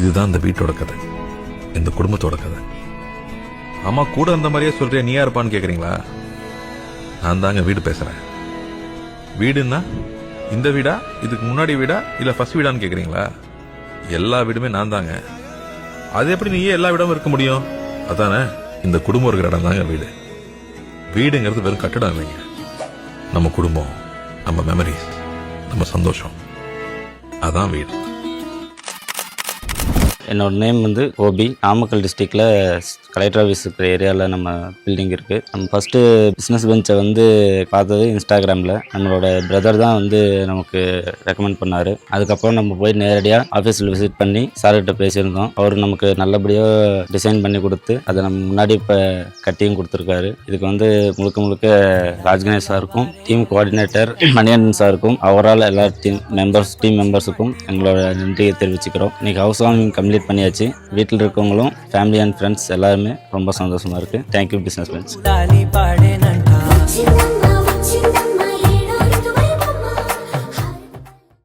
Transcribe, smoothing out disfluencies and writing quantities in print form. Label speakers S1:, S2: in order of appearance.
S1: இதுதான் இந்த வீட்டோட கதை, இந்த குடும்பத்தோட கதை. ஆமா, கூட அந்த மாதிரியே சொல்றியா, நீ யாருப்பான்னு கேக்குறீங்களா? நான் தாங்க வீடு பேசுறேன். வீடுன்னா இந்த வீடா, இதுக்கு முன்னாடி வீடா, இல்ல ஃபர்ஸ்ட் வீடான்னு கேக்குறீங்களா? எல்லா வீடுமே நான் தாங்க. அது எப்படி நீயே எல்லா வீடும் இருக்க முடியும்? அதானே, இந்த குடும்பம் இருக்கிற இடம் தாங்க வீடு. வீடுங்கிறது வெறும் கட்டடம் இல்லைங்க. நம்ம குடும்பம், நம்ம மெமரிஸ், நம்ம சந்தோஷம், அதான் வீடு.
S2: என்னோட நேம் வந்து கோபி. நாமக்கல் டிஸ்ட்ரிக்டில் கலெக்டர் ஆஃபீஸ் இருக்கிற ஏரியாவில் நம்ம பில்டிங் இருக்குது. நம்ம ஃபஸ்ட்டு பிஸ்னஸ் பெஞ்சை வந்து பார்த்தது இன்ஸ்டாகிராமில். நம்மளோட பிரதர் தான் வந்து நமக்கு ரெக்கமெண்ட் பண்ணார். அதுக்கப்புறம் நம்ம போய் நேரடியாக ஆஃபீஸில் விசிட் பண்ணி சார்கிட்ட பேசியிருந்தோம். அவர் நமக்கு நல்லபடியாக டிசைன் பண்ணி கொடுத்து அதை நம்ம முன்னாடி இப்போ கட்டியும் கொடுத்துருக்காரு. இதுக்கு வந்து முழுக்க முழுக்க ராஜ்கணேஷ் சாருக்கும், டீம் கோஆர்டினேட்டர் மணியன் சாருக்கும், ஓவரால் எல்லா டீம் மெம்பர்ஸுக்கும் எங்களோட நன்றியை தெரிவிச்சுக்கிறோம். இன்றைக்கி ஹவுஸ் வார்மிங் கம்ப்ளீட் பண்ணியாச்சு. வீட்டில் இருக்கவங்களும் ஃபேமிலி அண்ட் ஃப்ரெண்ட்ஸ் எல்லாருமே ரொம்ப சந்தோஷமாக இருக்குது. Thank you business bench.